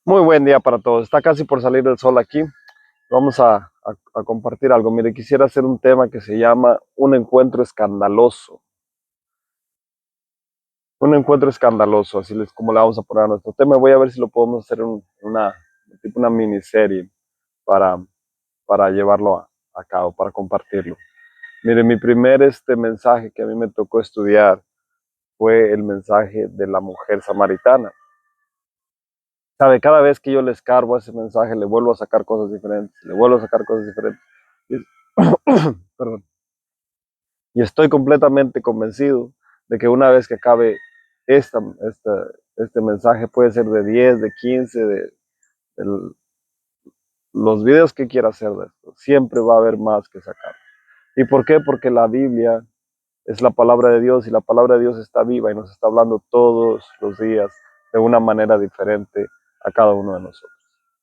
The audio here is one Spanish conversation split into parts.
Muy buen día para todos. Está casi por salir el sol aquí. Vamos a compartir algo. Mire, quisiera hacer un tema que se llama un encuentro escandaloso. Un encuentro escandaloso, así es como le vamos a poner a nuestro tema. Voy a ver si lo podemos hacer en una miniserie para, para llevarlo a cabo, para compartirlo. Mire, mi primer mensaje que a mí me tocó estudiar fue el mensaje de la mujer samaritana. Sabe, cada vez que yo le escarbo a ese mensaje, le vuelvo a sacar cosas diferentes, le vuelvo a sacar cosas diferentes. Y, perdón. Y estoy completamente convencido de que una vez que acabe esta, esta, este mensaje, puede ser de 10, de 15, de los videos que quiera hacer de esto, siempre va a haber más que sacar. ¿Y por qué? Porque la Biblia es la palabra de Dios y la palabra de Dios está viva y nos está hablando todos los días de una manera diferente a cada uno de nosotros,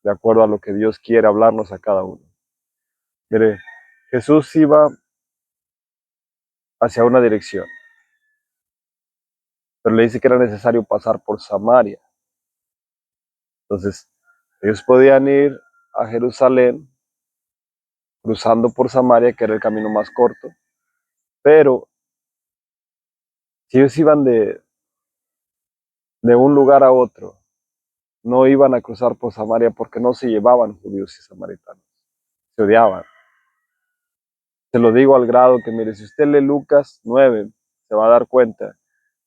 de acuerdo a lo que Dios quiere hablarnos a cada uno. Mire, Jesús iba hacia una dirección, pero le dice que era necesario pasar por Samaria. Entonces, ellos podían ir a Jerusalén cruzando por Samaria, que era el camino más corto, pero si ellos iban de un lugar a otro, no iban a cruzar por Samaria porque no se llevaban judíos y samaritanos, se odiaban. Se lo digo al grado que, mire, si usted lee Lucas 9, se va a dar cuenta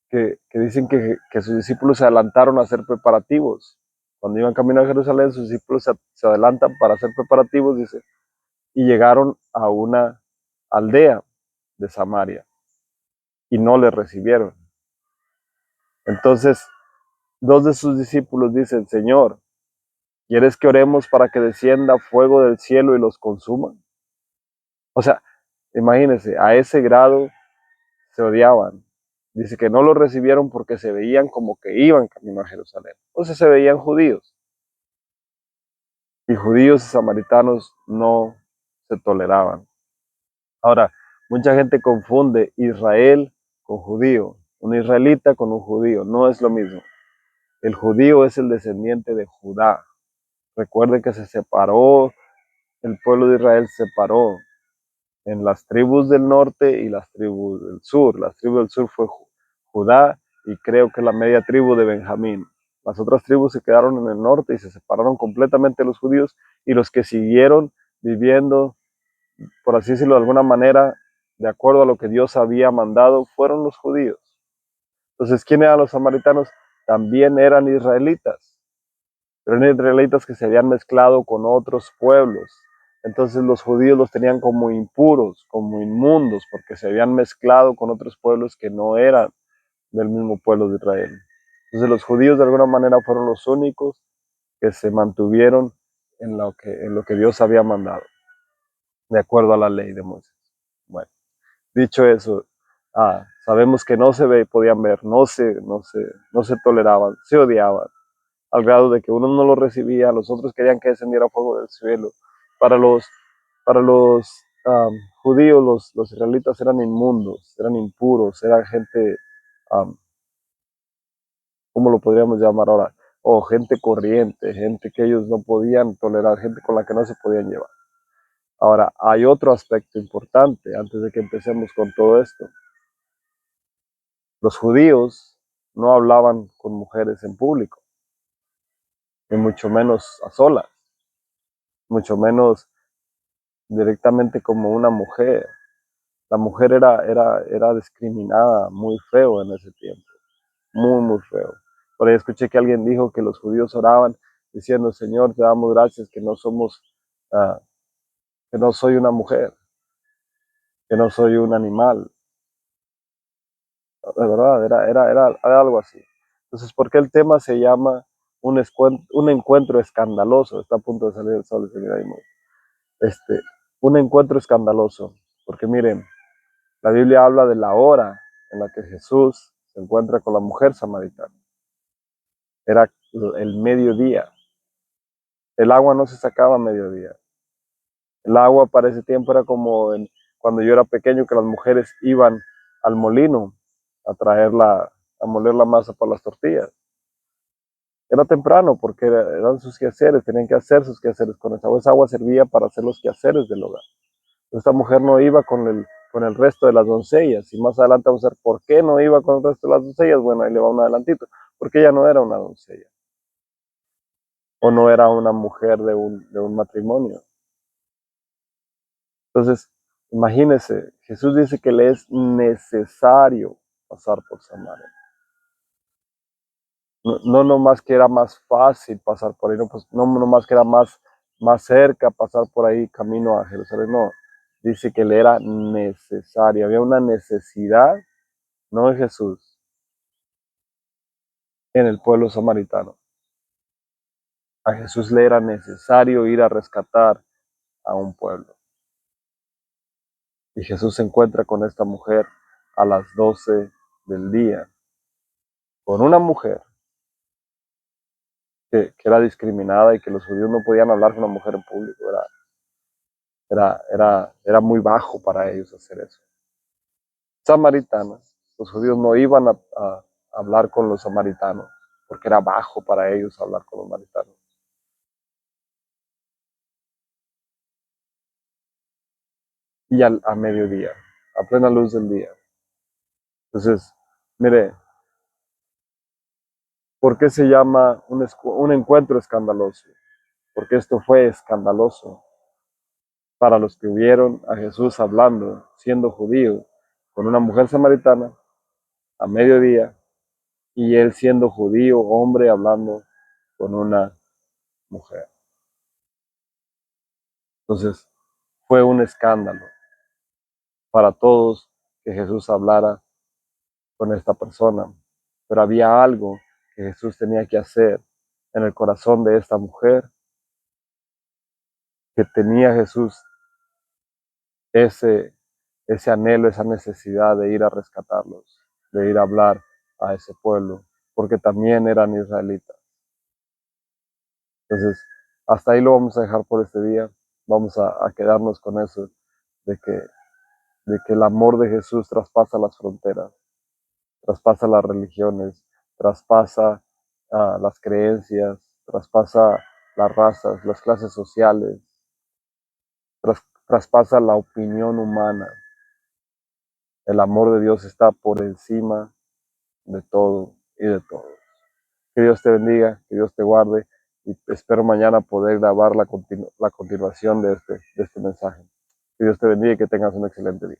que dicen que sus discípulos se adelantaron a hacer preparativos. Cuando iban camino a Jerusalén, sus discípulos se adelantan para hacer preparativos, dice, y llegaron a una aldea de Samaria y no le recibieron. Entonces, dos de sus discípulos dicen, Señor, ¿quieres que oremos para que descienda fuego del cielo y los consuma? O sea, imagínense, a ese grado se odiaban. Dice que no lo recibieron porque se veían como que iban camino a Jerusalén. Entonces se veían judíos. Y judíos y samaritanos no se toleraban. Ahora, mucha gente confunde Israel con judío. Un israelita con un judío. No es lo mismo. El judío es el descendiente de Judá. Recuerde que se separó, el pueblo de Israel se separó en las tribus del norte y las tribus del sur. Las tribus del sur fue Judá y creo que la media tribu de Benjamín. Las otras tribus se quedaron en el norte y se separaron completamente de los judíos, y los que siguieron viviendo, por así decirlo de alguna manera, de acuerdo a lo que Dios había mandado, fueron los judíos. Entonces, ¿quién eran los samaritanos? También eran israelitas, pero eran israelitas que se habían mezclado con otros pueblos. Entonces los judíos los tenían como impuros, como inmundos, porque se habían mezclado con otros pueblos que no eran del mismo pueblo de Israel. Entonces los judíos de alguna manera fueron los únicos que se mantuvieron en lo que Dios había mandado, de acuerdo a la ley de Moisés. Bueno, dicho eso, sabemos que no podían ver, no se toleraban, se odiaban, al grado de que uno no lo recibía, los otros querían que descendiera fuego del cielo. Para los judíos, los israelitas eran inmundos, eran impuros, eran gente, um, ¿cómo lo podríamos llamar ahora? O gente corriente, gente que ellos no podían tolerar, gente con la que no se podían llevar. Ahora, hay otro aspecto importante antes de que empecemos con todo esto. Los judíos no hablaban con mujeres en público, ni mucho menos a solas, mucho menos directamente como una mujer. La mujer era discriminada muy feo en ese tiempo, muy, muy feo. Por ahí escuché que alguien dijo que los judíos oraban diciendo, Señor, te damos gracias que no somos, uh, que no soy una mujer, que no soy un animal. De verdad, era algo así. Entonces, ¿por qué el tema se llama un encuentro escandaloso? Está a punto de salir el sol, señor Aymor. Este, un encuentro escandaloso, porque miren, la Biblia habla de la hora en la que Jesús se encuentra con la mujer samaritana. Era el mediodía. El agua no se sacaba a mediodía. El agua para ese tiempo era como cuando yo era pequeño, que las mujeres iban al molino a traer a moler la masa para las tortillas. Era temprano porque eran sus quehaceres, tenían que hacer sus quehaceres con esa agua. Esa agua servía para hacer los quehaceres del hogar. Esta mujer no iba con el resto de las doncellas. Y más adelante vamos a ver por qué no iba con el resto de las doncellas. Bueno, ahí le va un adelantito. Porque ella no era una doncella. O no era una mujer de un matrimonio. Entonces, imagínense, Jesús dice que le es necesario pasar por Samaria. No, no nomás que era más fácil pasar por ahí, no, pues, no nomás que era más cerca pasar por ahí camino a Jerusalén, no. Dice que le era necesario, había una necesidad, no de Jesús, en el pueblo samaritano. A Jesús le era necesario ir a rescatar a un pueblo. Y Jesús se encuentra con esta mujer a las 12 del día, con una mujer que era discriminada y que los judíos no podían hablar con una mujer en público. Era muy bajo para ellos hacer eso. Samaritana, los judíos no iban a hablar con los samaritanos porque era bajo para ellos hablar con los samaritanos. Y a mediodía, a plena luz del día. Entonces, mire, ¿por qué se llama un encuentro escandaloso? Porque esto fue escandaloso para los que vieron a Jesús hablando, siendo judío, con una mujer samaritana a mediodía, y él siendo judío, hombre, hablando con una mujer. Entonces, fue un escándalo para todos que Jesús hablara con esta persona, pero había algo que Jesús tenía que hacer en el corazón de esta mujer, que tenía Jesús ese, ese anhelo, esa necesidad de ir a rescatarlos, de ir a hablar a ese pueblo, porque también eran israelitas. Entonces, hasta ahí lo vamos a dejar por este día. Vamos a quedarnos con eso, de que, de que el amor de Jesús traspasa las fronteras, traspasa las religiones, traspasa las creencias, traspasa las razas, las clases sociales, traspasa la opinión humana. El amor de Dios está por encima de todo y de todos. Que Dios te bendiga, que Dios te guarde y espero mañana poder grabar la continuación de este mensaje. Que Dios te bendiga y que tengas un excelente día.